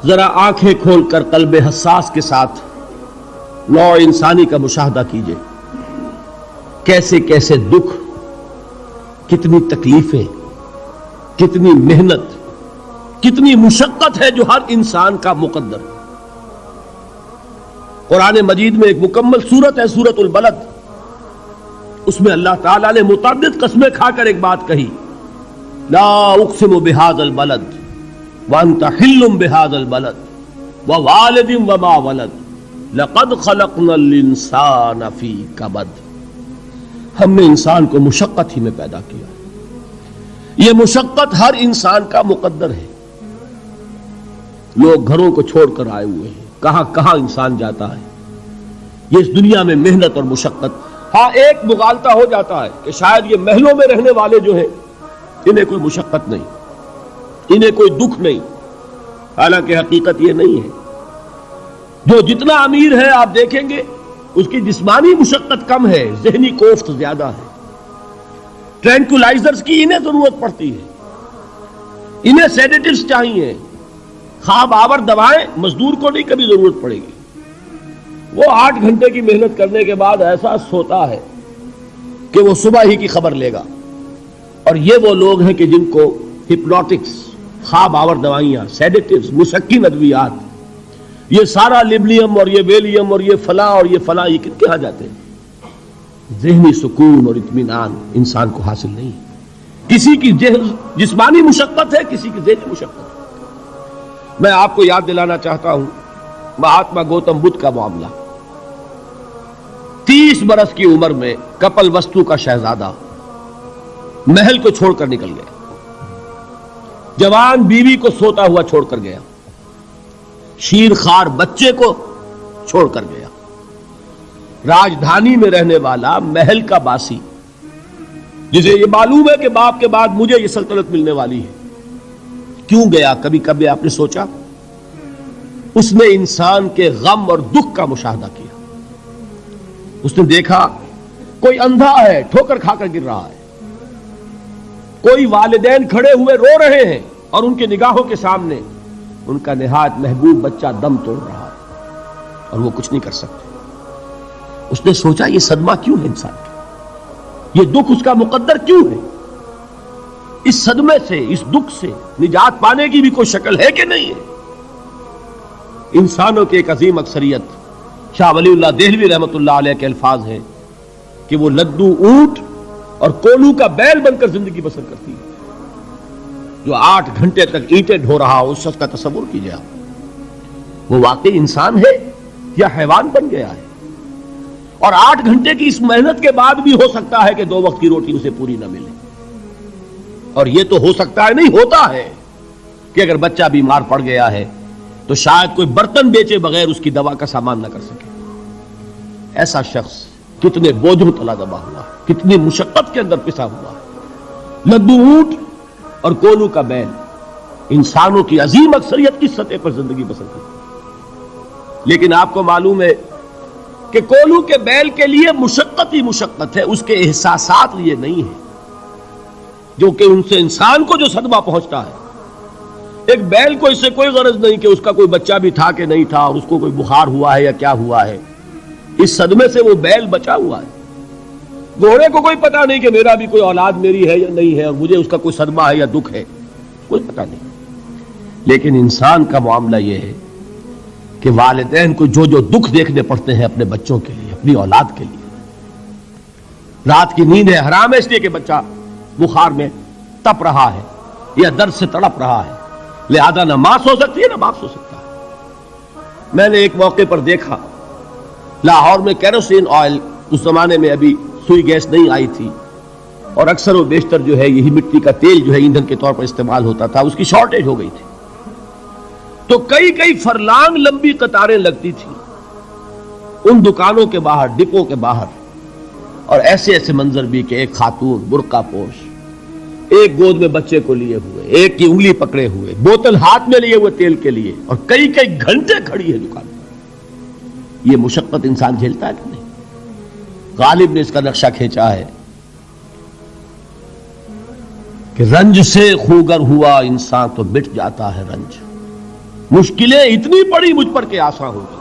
ذرا آنکھیں کھول کر قلب حساس کے ساتھ نوع انسانی کا مشاہدہ کیجئے. کیسے کیسے دکھ، کتنی تکلیفیں، کتنی محنت، کتنی مشقت ہے جو ہر انسان کا مقدر. قرآن مجید میں ایک مکمل سورت ہے، سورت البلد. اس میں اللہ تعالیٰ نے متعدد قسمیں کھا کر ایک بات کہی، لا اقسم بہذا البلد وانت حل بہذا البلد ووالد وما ولد لقد خلقنا الانسان فی کبد. ہم نے انسان کو مشقت ہی میں پیدا کیا. یہ مشقت ہر انسان کا مقدر ہے. لوگ گھروں کو چھوڑ کر آئے ہوئے ہیں، کہاں کہاں انسان جاتا ہے. یہ اس دنیا میں محنت اور مشقت. ہاں ایک مغالطہ ہو جاتا ہے کہ شاید یہ محلوں میں رہنے والے جو ہیں انہیں کوئی مشقت نہیں، انہیں کوئی دکھ نہیں. حالانکہ حقیقت یہ نہیں ہے. جو جتنا امیر ہے آپ دیکھیں گے اس کی جسمانی مشقت کم ہے، ذہنی کوفت زیادہ ہے. ٹرینکولائزرز کی انہیں ضرورت پڑتی ہے، انہیں سیڈیٹیوز چاہیے. خواب آور دوائیں مزدور کو نہیں کبھی ضرورت پڑے گی. وہ 8 گھنٹے کی محنت کرنے کے بعد ایسا سوتا ہے کہ وہ صبح ہی کی خبر لے گا. اور یہ وہ لوگ ہیں کہ جن کو ہپنوٹکس، خواب آور دوائیاں، سیڈیٹیوز، مسکن ادویات، یہ سارا لیبلیم اور یہ ویلیم اور یہ فلاں اور یہ فلاں، یہ کہاں جاتے ہیں؟ ذہنی سکون اور اطمینان انسان کو حاصل نہیں. کسی کی جسمانی مشقت ہے، کسی کی ذہنی مشقت ہے. میں آپ کو یاد دلانا چاہتا ہوں مہاتما گوتم بدھ کا معاملہ. 30 برس کی عمر میں کپل وستو کا شہزادہ محل کو چھوڑ کر نکل گیا. جوان بیوی کو سوتا ہوا چھوڑ کر گیا. شیر خوار بچے کو چھوڑ کر گیا. راجدھانی میں رہنے والا محل کا باسی، جسے یہ معلوم ہے کہ باپ کے بعد مجھے یہ سلطنت ملنے والی ہے، کیوں گیا؟ کبھی کبھی آپ نے سوچا؟ اس نے انسان کے غم اور دکھ کا مشاہدہ کیا. اس نے دیکھا کوئی اندھا ہے، ٹھوکر کھا کر گر رہا ہے. کوئی والدین کھڑے ہوئے رو رہے ہیں اور ان کی نگاہوں کے سامنے ان کا نہایت محبوب بچہ دم توڑ رہا ہے اور وہ کچھ نہیں کر سکتے. اس نے سوچا یہ صدمہ کیوں ہے انسان کا؟ یہ دکھ اس کا مقدر کیوں ہے؟ اس صدمے سے، اس دکھ سے نجات پانے کی بھی کوئی شکل ہے کہ نہیں ہے؟ انسانوں کی ایک عظیم اکثریت، شاہ ولی اللہ دہلوی رحمۃ اللہ علیہ کے الفاظ ہیں کہ وہ لدو اونٹ اور کولو کا بیل بن کر زندگی بسر کرتی ہے. جو 8 گھنٹے تک اینٹیں ڈھو رہا ہو، اس شخص کا تصور کیجیے آپ، وہ واقعی انسان ہے یا حیوان بن گیا ہے؟ اور 8 گھنٹے کی اس محنت کے بعد بھی ہو سکتا ہے کہ 2 وقت کی روٹی اسے پوری نہ ملے. اور یہ تو ہو سکتا ہے، نہیں ہوتا ہے کہ اگر بچہ بیمار پڑ گیا ہے تو شاید کوئی برتن بیچے بغیر اس کی دوا کا سامان نہ کر سکے. ایسا شخص کتنے بوجھوں تلا دبا ہوا، کتنی مشقت کے اندر پسا ہوا. لدو اونٹ اور کولو کا بیل، انسانوں کی عظیم اکثریت کی سطح پر زندگی بسر کرتی. لیکن آپ کو معلوم ہے کہ کولو کے بیل کے لیے مشقت ہی مشقت ہے، اس کے احساسات یہ نہیں ہے جو کہ ان سے انسان کو جو صدمہ پہنچتا ہے. ایک بیل کو اس سے کوئی غرض نہیں کہ اس کا کوئی بچہ بھی تھا کہ نہیں تھا، اور اس کو کوئی بخار ہوا ہے یا کیا ہوا ہے. اس صدمے سے وہ بیل بچا ہوا ہے. گھوڑے کو کوئی پتہ نہیں کہ میرا بھی کوئی اولاد میری ہے یا نہیں ہے، اور مجھے اس کا کوئی صدمہ ہے یا دکھ ہے، کوئی پتہ نہیں. لیکن انسان کا معاملہ یہ ہے کہ والدین کو جو جو دکھ دیکھنے پڑتے ہیں اپنے بچوں کے لیے، اپنی اولاد کے لیے. رات کی نیند ہے حرام ہے اس لیے کہ بچہ بخار میں تپ رہا ہے یا درد سے تڑپ رہا ہے، لہذا نہ ماں سو سکتی ہے نہ باپ سو سکتا ہے. میں نے ایک موقع پر دیکھا لاہور میں کیروسین آئل، اس زمانے میں ابھی سوئی گیس نہیں آئی تھی، اور اکثر و بیشتر جو ہے یہی مٹی کا تیل جو ہے ایندھن کے طور پر استعمال ہوتا تھا، اس کی شارٹیج ہو گئی تھی. تو کئی فرلانگ لمبی قطاریں لگتی تھی ان دکانوں کے باہر، ڈپو کے باہر. اور ایسے منظر بھی کہ ایک خاتون برقع پوش، ایک گود میں بچے کو لیے ہوئے، ایک کی انگلی پکڑے ہوئے، بوتل ہاتھ میں لیے ہوئے تیل کے لیے، اور کئی گھنٹے کھڑی ہے دکان. یہ مشقت انسان جھیلتا ہے کہ نہیں؟ غالب نے اس کا نقشہ کھینچا ہے کہ رنج سے خوگر ہوا انسان تو مٹ جاتا ہے رنج. مشکلیں اتنی پڑی مجھ پر کہ آسان ہوگی.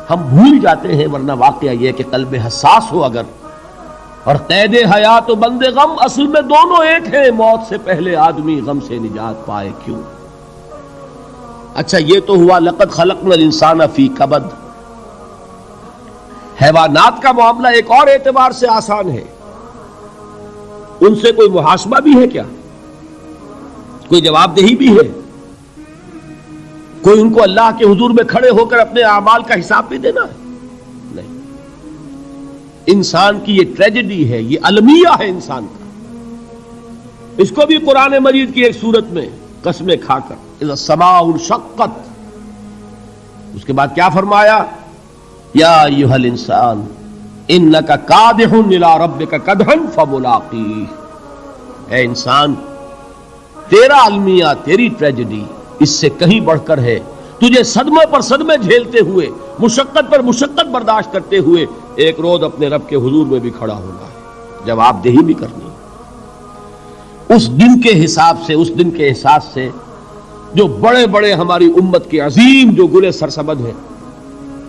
ہم بھول جاتے ہیں، ورنہ واقعہ یہ کہ قلب حساس ہو اگر، اور قید حیات و بند غم اصل میں دونوں ایک ہیں. موت سے پہلے آدمی غم سے نجات پائے کیوں؟ اچھا یہ تو ہوا لقد خلقنا الانسان فی کبد. حیوانات کا معاملہ ایک اور اعتبار سے آسان ہے. ان سے کوئی محاسبہ بھی ہے کیا؟ کوئی جواب دہی بھی ہے؟ کوئی ان کو اللہ کے حضور میں کھڑے ہو کر اپنے اعمال کا حساب بھی دینا ہے؟ نہیں. انسان کی یہ ٹریجڈی ہے، یہ المیہ ہے انسان کا. اس کو بھی قرآن مجید کی ایک سورت میں قسمیں کھا کر اذا السماء انشقت، اس کے بعد کیا فرمایا؟ یا ایھا الانسان انک کادح الی ربک کدحا فملاقیہ. اے انسان، تیرا المیہ، تیری ٹریجڈی اس سے کہیں بڑھ کر ہے. تجھے صدمے پر صدمے جھیلتے ہوئے، مشقت پر مشقت برداشت کرتے ہوئے ایک روز اپنے رب کے حضور میں بھی کھڑا ہونا ہے، جواب دہی بھی کرنی. اس دن کے حساب سے، اس دن کے احساس سے جو بڑے بڑے ہماری امت کے عظیم جو گلے سرسبد ہیں،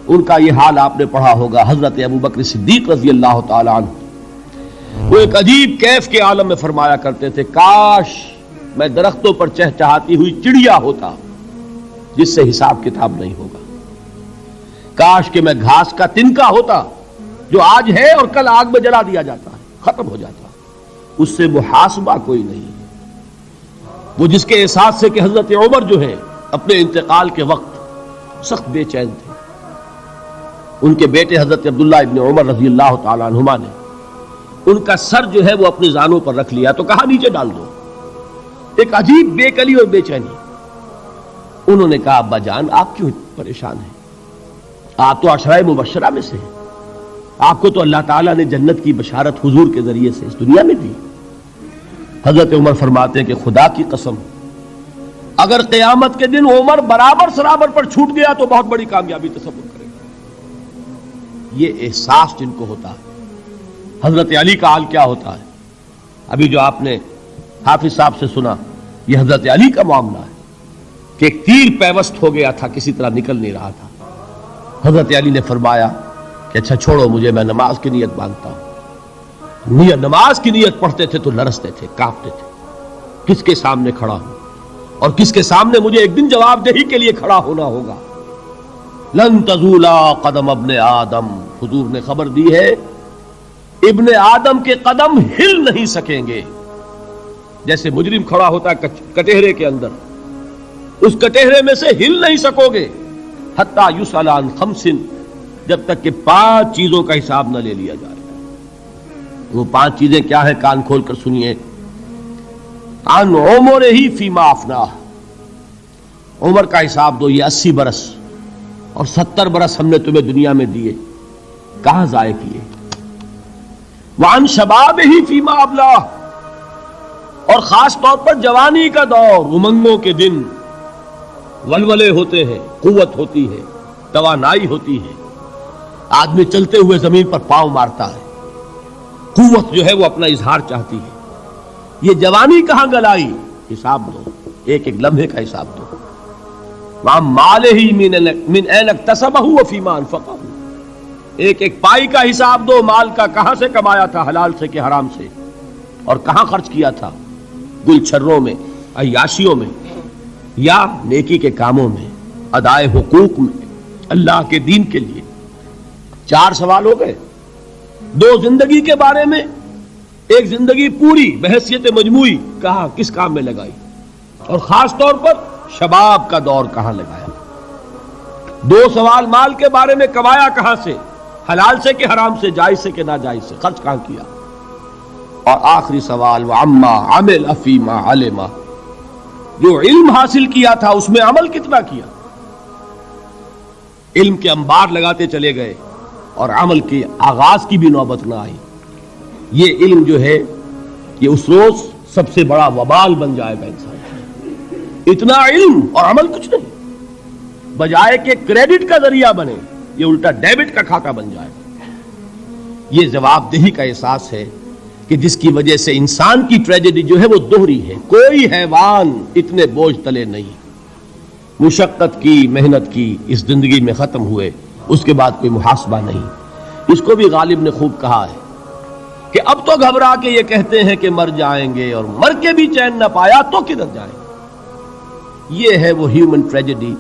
ان کا یہ حال آپ نے پڑھا ہوگا. حضرت ابوبکر صدیق رضی اللہ تعالی عنہ وہ ایک عجیب کیف کے عالم میں فرمایا کرتے تھے، کاش میں درختوں پر چہچہاتی ہوئی چڑیا ہوتا جس سے حساب کتاب نہیں ہوگا. کاش کہ میں گھاس کا تنکا ہوتا جو آج ہے اور کل آگ میں جلا دیا جاتا ہے، ختم ہو جاتا. اس سے محاسبہ کوئی نہیں. وہ جس کے احساس سے کہ حضرت عمر جو ہے اپنے انتقال کے وقت سخت بے چین تھے. ان کے بیٹے حضرت عبداللہ ابن عمر رضی اللہ تعالی عنہما نے ان کا سر جو ہے وہ اپنی زانوں پر رکھ لیا تو کہا نیچے ڈال دو. ایک عجیب بے کلی اور بے چینی. انہوں نے کہا ابا جان آپ کیوں پریشان ہیں؟ آپ تو عشرہ مبشرہ میں سے ہیں. آپ کو تو اللہ تعالیٰ نے جنت کی بشارت حضور کے ذریعے سے اس دنیا میں دی. حضرت عمر فرماتے ہیں کہ خدا کی قسم اگر قیامت کے دن عمر برابر سرابر پر چھوٹ گیا تو بہت بڑی کامیابی تصور کرے گا. یہ احساس جن کو ہوتا ہے. حضرت علی کا حال کیا ہوتا ہے؟ ابھی جو آپ نے حافظ صاحب سے سنا، یہ حضرت علی کا معاملہ ہے کہ ایک تیر پیوست ہو گیا تھا، کسی طرح نکل نہیں رہا تھا. حضرت علی نے فرمایا کہ اچھا چھوڑو مجھے، میں نماز کی نیت باندھتا ہوں. نماز کی نیت پڑھتے تھے تو لرزتے تھے، کانپتے تھے. کس کے سامنے کھڑا ہوں اور کس کے سامنے مجھے ایک دن جواب دہی کے لیے کھڑا ہونا ہوگا. لن تزولا قدم ابن آدم، حضور نے خبر دی ہے ابن آدم کے قدم ہل نہیں سکیں گے. جیسے مجرم کھڑا ہوتا ہے کٹہرے کے اندر، اس کٹہرے میں سے ہل نہیں سکو گے حتی یسأل عن خمس، جب تک کہ 5 چیزوں کا حساب نہ لے لیا جائے. وہ 5 چیزیں کیا ہیں؟ کان کھول کر سنیے. عن عمرہ فیما افناہ، عمر کا حساب دو. یہ 80 برس اور 70 برس ہم نے تمہیں دنیا میں دیے، کہاں ضائع کیے. وعن شبابہ فیما ابلاہ، اور خاص طور پر جوانی کا دور، امنگوں کے دن، ولولے ہوتے ہیں، قوت ہوتی ہے، توانائی ہوتی ہے، آدمی چلتے ہوئے زمین پر پاؤں مارتا ہے، قوت جو ہے وہ اپنا اظہار چاہتی ہے. یہ جوانی کہاں گلائی؟ حساب دو، ایک ایک لمحے کا حساب دو. وَعَن مَالِهِ مِنْ أَيْنَ اكْتَسَبَهُ وَفِيمَا أَنْفَقَهُ، ایک ایک پائی کا حساب دو. مال کا کہاں سے کمایا تھا، حلال سے کہ حرام سے، اور کہاں خرچ کیا تھا، گل چھروں میں، عیاشیوں میں، یا نیکی کے کاموں میں، ادائے حقوق میں، اللہ کے دین کے لیے. 4 سوال ہو گئے. 2 زندگی کے بارے میں، ایک زندگی پوری بحیثیت مجموعی کہاں کس کام میں لگائی، اور خاص طور پر شباب کا دور کہاں لگایا. 2 سوال مال کے بارے میں، کمایا کہاں سے، حلال سے کہ حرام سے، جائز سے کہ ناجائز سے، خرچ کہاں کیا. اور آخری سوال وَعَمَّا عَمِلَ فِيمَا عَلِمَ، جو علم حاصل کیا تھا اس میں عمل کتنا کیا. علم کے انبار لگاتے چلے گئے اور عمل کے آغاز کی بھی نوبت نہ آئی. یہ علم جو ہے یہ اس روز سب سے بڑا وبال بن جائے گا انسان. اتنا علم اور عمل کچھ نہیں، بجائے کہ کریڈٹ کا ذریعہ بنے یہ الٹا ڈیبٹ کا کھاتا بن جائے. یہ جواب دہی کا احساس ہے کہ جس کی وجہ سے انسان کی ٹریجڈی جو ہے وہ دوہری ہے. کوئی حیوان اتنے بوجھ تلے نہیں. مشقت کی، محنت کی، اس زندگی میں ختم ہوئے، اس کے بعد کوئی محاسبہ نہیں۔ اس کو بھی غالب نے خوب کہا ہے کہ اب تو گھبرا کے یہ کہتے ہیں کہ مر جائیں گے، اور مر کے بھی چین نہ پایا تو کدھر جائیں گے۔ یہ ہے وہ ہیومن ٹریجڈی